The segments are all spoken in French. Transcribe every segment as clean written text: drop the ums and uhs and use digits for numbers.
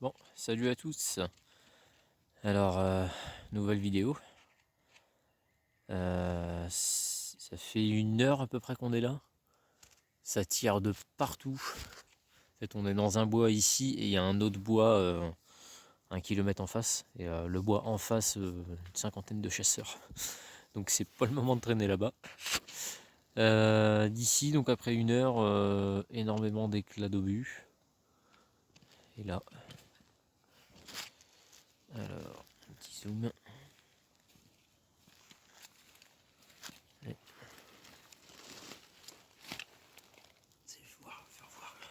Bon, salut à tous. Alors, nouvelle vidéo. Ça fait 1 heure à peu près qu'on est là. Ça tire de partout. En fait, on est dans un bois ici et il y a un autre bois 1 kilomètre en face. Et le bois en face, une cinquantaine de chasseurs. Donc c'est pas le moment de traîner là-bas. D'ici, donc après 1 heure, énormément d'éclats d'obus. Et là, alors, un petit zoom.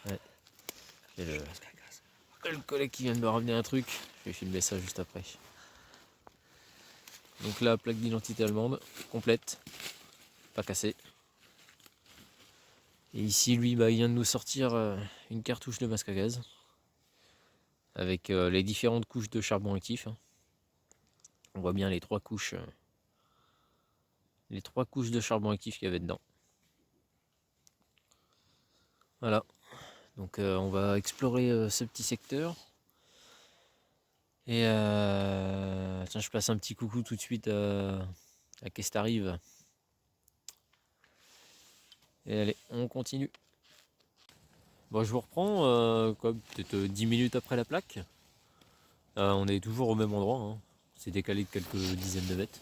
Ouais. Et le collègue qui vient de me ramener un truc, je vais filmer ça juste après. Donc là, plaque d'identité allemande, complète, pas cassée. Et ici, lui, il vient de nous sortir une cartouche de masque à gaz, avec les différentes couches de charbon actif. On voit bien les trois couches de charbon actif qu'il y avait dedans. Voilà, donc on va explorer ce petit secteur. Et tiens, je passe un petit coucou tout de suite à Kestarive. Et allez, on continue. Bon, je vous reprends peut-être 10 minutes après la plaque. On est toujours au même endroit, c'est décalé de quelques dizaines de mètres.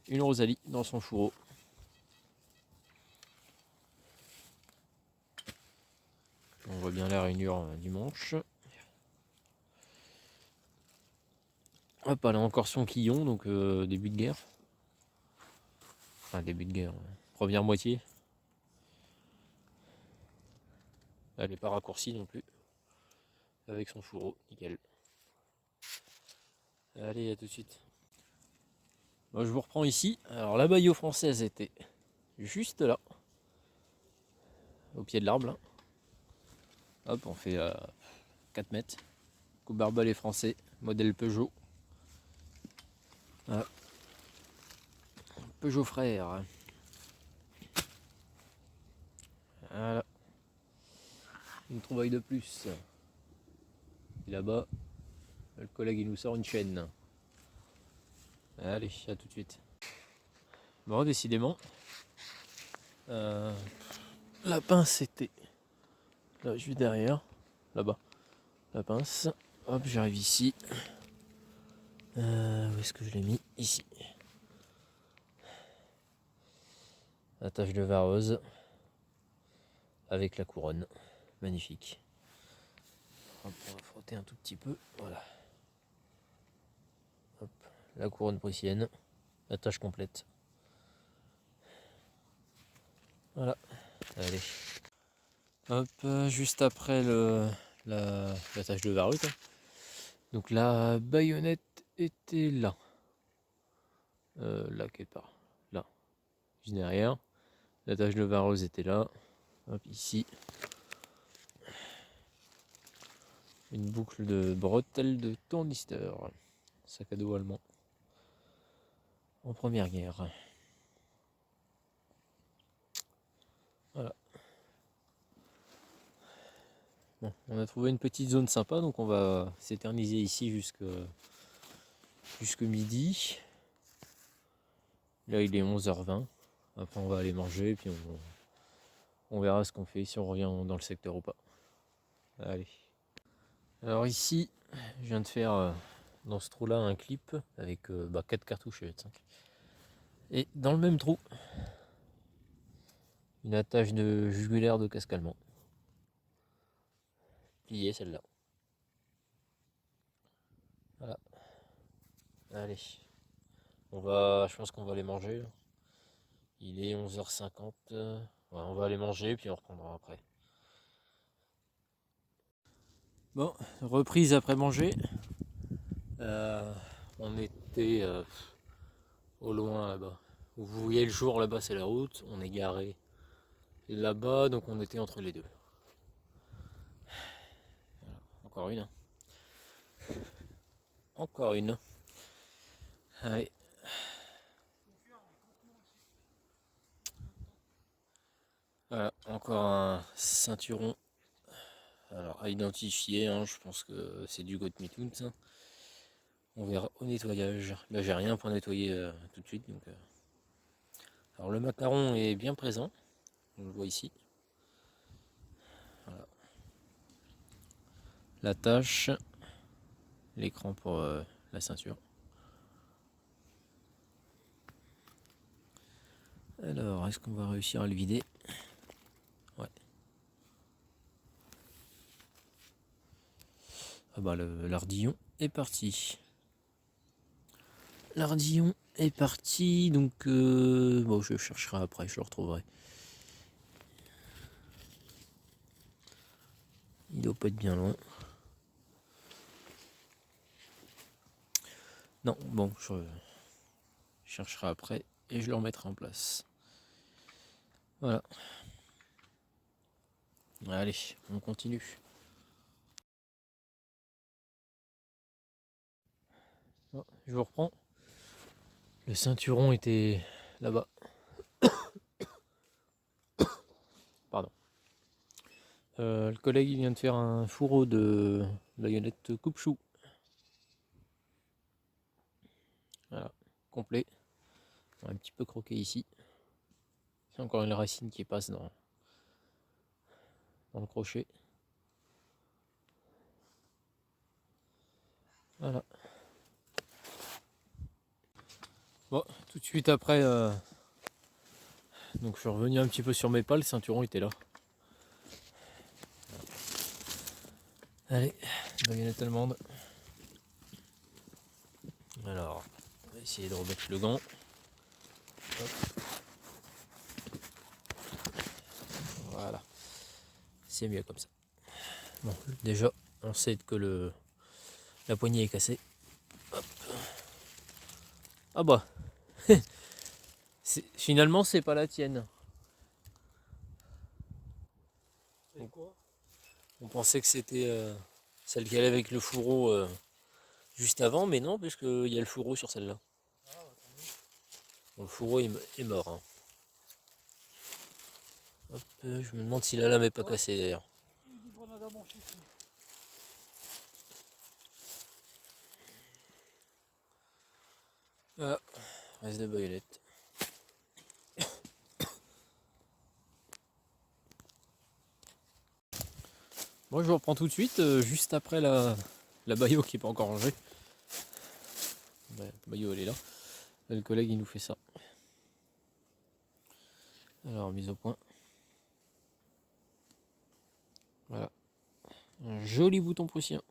Une Rosalie dans son fourreau. On voit bien la rainure du manche. Hop, elle a encore son quillon, donc début de guerre. Enfin, début de guerre, première moitié. Elle n'est pas raccourcie non plus. Avec son fourreau, nickel. Allez, à tout de suite. Bon, je vous reprends ici. Alors la Bayeux française était juste là, au pied de l'arbre. Hop, on fait 4 mètres. Coupe arbalé français, modèle Peugeot. Voilà. Peugeot frère. Voilà. Une trouvaille de plus. Et là-bas, le collègue il nous sort une chaîne. Allez, à tout de suite. Bon, décidément, la pince était là, juste derrière, là-bas. La pince. Hop, j'arrive ici. Où est-ce que je l'ai mis? Ici. Attache de vareuse avec la couronne. Magnifique. Hop, on va frotter un tout petit peu. Voilà. Hop, la couronne prussienne. Attache complète. Voilà. Allez. Hop, juste après l'attache de varute. Donc la baïonnette était là. Là quelque part. Là. Juste derrière. L'attache de vareuse était là. Hop, ici. Une boucle de bretelles de tournisteur. Sac à dos allemand. En première guerre. Voilà. Bon, on a trouvé une petite zone sympa, donc on va s'éterniser ici jusque midi. Là il est 11h20. Après on va aller manger et puis on verra ce qu'on fait, si on revient dans le secteur ou pas. Allez. Alors ici, je viens de faire dans ce trou là un clip avec 4 cartouches et 5. Et dans le même trou, une attache de jugulaire de casque allemand. Pliée celle-là. Voilà. Allez. Je pense qu'on va aller manger. Il est 11h50. Ouais, on va aller manger puis on reprendra après. Bon, reprise après manger. On était au loin là-bas. Vous voyez le jour là-bas, c'est la route. On est garé là-bas, donc on était entre les deux. Voilà. Encore une. Encore une. Allez. Voilà, encore un ceinturon. Alors, Alors à identifier, hein, je pense que c'est du Goat-Me-Toons, hein. On verra au nettoyage. Là j'ai rien pour nettoyer tout de suite. Donc, alors le macaron est bien présent, on le voit ici. Voilà. La tâche, l'écran pour la ceinture. Alors, est-ce qu'on va réussir à le vider? Ouais. Ah bah l'ardillon est parti. L'ardillon est parti, donc bon, je chercherai après, je le retrouverai. Il doit pas être bien loin. Non, bon, je chercherai après et je le remettrai en place. Voilà. Allez, on continue. Bon, je vous reprends. Le ceinturon était là-bas. Pardon. Le collègue il vient de faire un fourreau de baïonnette coupe-chou. Voilà, complet. On va un petit peu croqué ici. C'est encore une racine qui passe dans le crochet. Voilà. Bon, tout de suite après, donc je suis revenu un petit peu sur mes pas, le ceinturon était là. Allez, baïonnette allemande. Alors, on va essayer de remettre le gant. Hop. Voilà, c'est mieux comme ça. Bon, déjà, on sait que la poignée est cassée. Hop. Ah bah, finalement c'est pas la tienne. On pensait que c'était celle qui allait avec le fourreau juste avant, mais non, puisqu'il y a le fourreau sur celle-là. Bon, le fourreau est mort. Hein. Hop, je me demande si la lame n'est pas cassée d'ailleurs. Voilà, reste de baïonnette. Moi je vous reprends tout de suite, juste après la baillot qui n'est pas encore rangée. Ouais, la baillot elle est là. Là, le collègue il nous fait ça. Alors mise au point. Voilà. Un joli bouton prussien.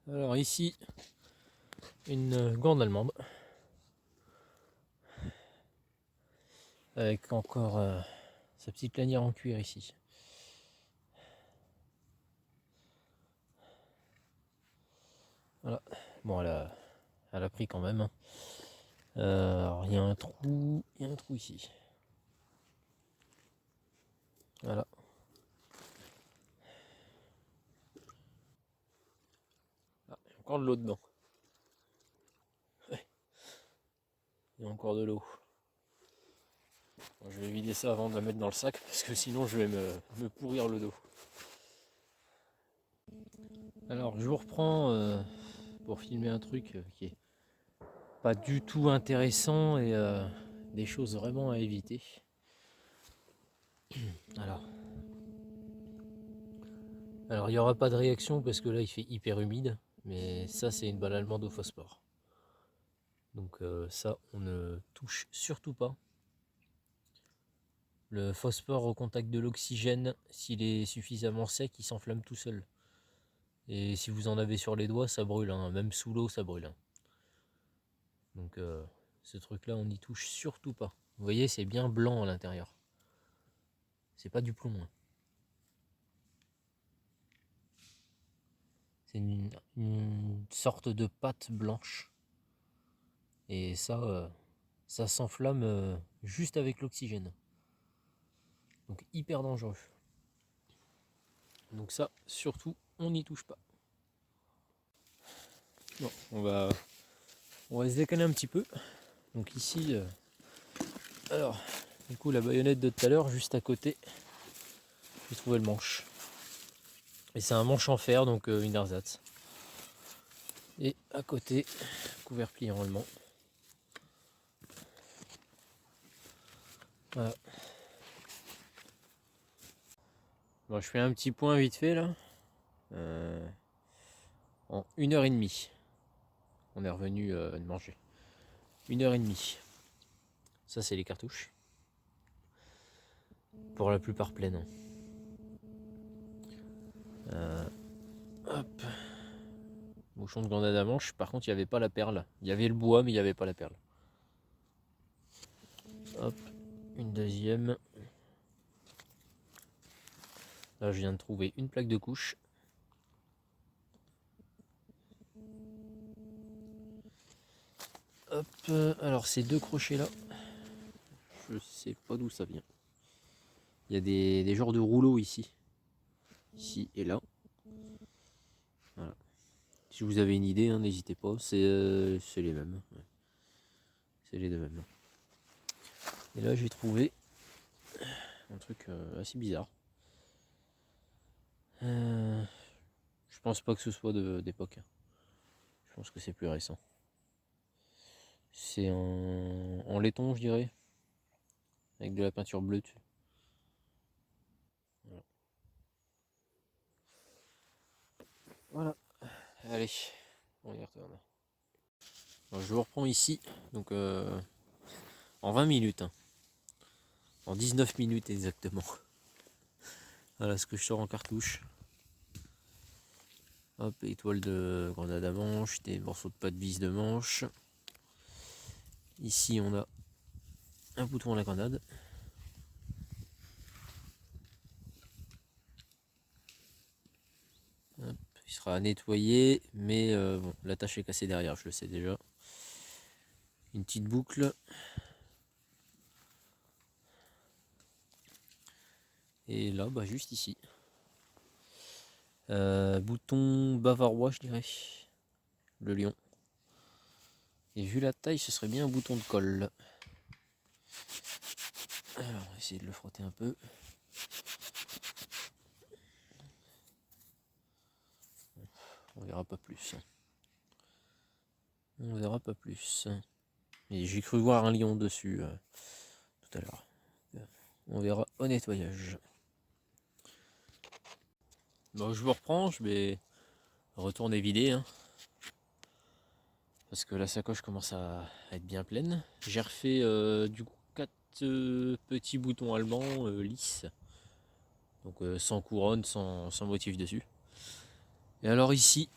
Alors ici, une gourde allemande. Avec encore sa petite lanière en cuir ici. Voilà. Bon, elle a pris quand même. Hein. Alors, il y a un trou ici. Voilà. Ah, il y a encore de l'eau dedans. Ouais. Il y a encore de l'eau. Bon, je vais vider ça avant de la mettre dans le sac parce que sinon je vais me pourrir le dos. Alors, je vous reprends pour filmer un truc qui est pas du tout intéressant et des choses vraiment à éviter. Alors il n'y aura pas de réaction parce que là il fait hyper humide, mais ça c'est une balle allemande au phosphore. Donc ça on ne touche surtout pas. Le phosphore au contact de l'oxygène, s'il est suffisamment sec, il s'enflamme tout seul. Et si vous en avez sur les doigts, ça brûle, hein. Même sous l'eau ça brûle. Hein. Donc ce truc là on n'y touche surtout pas. Vous voyez c'est bien blanc à l'intérieur. C'est pas du plomb. Hein. C'est une sorte de pâte blanche. Et ça s'enflamme juste avec l'oxygène. Donc hyper dangereux. Donc ça, surtout, on n'y touche pas. Bon, on va se décaler un petit peu. Donc ici, alors, du coup la baïonnette de tout à l'heure, juste à côté, j'ai trouvé le manche. Et c'est un manche en fer, donc une ersatz. Et à côté, couvert pliant allemand. Voilà. Bon, je fais un petit point vite fait là. En 1h30. On est revenu de manger. 1h30. Ça, c'est les cartouches. Pour la plupart pleines. Hop. Bouchon de grenade à manche. Par contre, il n'y avait pas la perle. Il y avait le bois, mais il n'y avait pas la perle. Hop. Une deuxième. Là, je viens de trouver une plaque de couche. Hop. Alors, ces deux crochets là, je sais pas d'où ça vient. Il y a des genres de rouleaux ici. Ici et là. Voilà. Si vous avez une idée, hein, n'hésitez pas. C'est les mêmes. Ouais. C'est les deux mêmes. Et là, j'ai trouvé un truc assez bizarre. Je pense pas que ce soit d'époque. Je pense que c'est plus récent. C'est en laiton, je dirais. Avec de la peinture bleue dessus. Voilà. Allez, on y retourne. Alors, je vous reprends ici. Donc en 20 minutes. Hein. En 19 minutes exactement. Voilà ce que je sors en cartouche. Hop, étoile de grenade à manche, des morceaux de pâte vis de manche. Ici on a un bouton à la grenade. Hop, il sera nettoyé, mais bon, la tâche est cassée derrière, je le sais déjà. Une petite boucle. Et là, bah, juste ici. Bouton bavarois, je dirais. Le lion. Et vu la taille, ce serait bien un bouton de colle. Alors, on va essayer de le frotter un peu. On verra pas plus. On verra pas plus. Et j'ai cru voir un lion dessus tout à l'heure. On verra au nettoyage. Bon, je vous reprends, je vais retourner vider. Hein, parce que la sacoche commence à être bien pleine. J'ai refait du coup 4 petits boutons allemands lisses. Donc sans couronne, sans motif dessus. Et alors ici,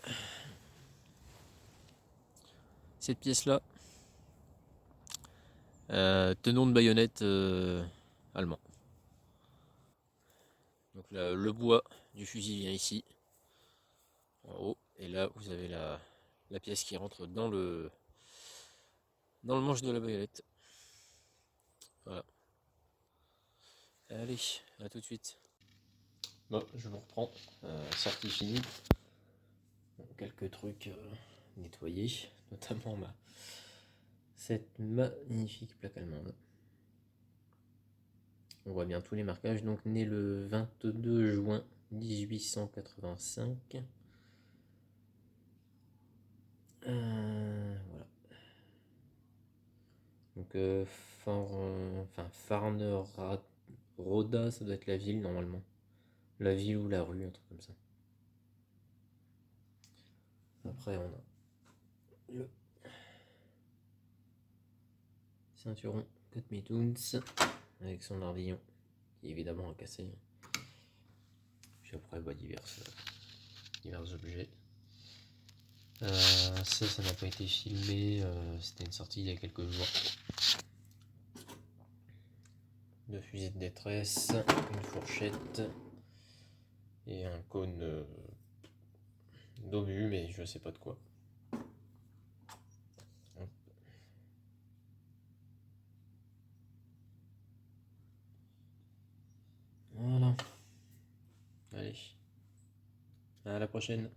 cette pièce là, tenon de baïonnette allemand. Donc là, le bois du fusil vient ici, en haut, et là vous avez la pièce qui rentre dans le manche de la baïonnette. Voilà. Allez, à tout de suite. Bon, je vous reprends. Sortie finie. Bon, quelques trucs nettoyés, notamment cette magnifique plaque allemande. On voit bien tous les marquages. Donc né le 22 juin 1885. Voilà. Donc Farnerroda, ça doit être la ville normalement. La ville ou la rue, un truc comme ça. Après on a le ceinturon Cut Toons avec son ardillon qui évidemment a cassé. Puis après divers objets. Ça n'a pas été filmé, c'était une sortie il y a quelques jours. Deux fusils de détresse, une fourchette et un cône d'obus, mais je sais pas de quoi. Hop. Voilà. Allez. À la prochaine.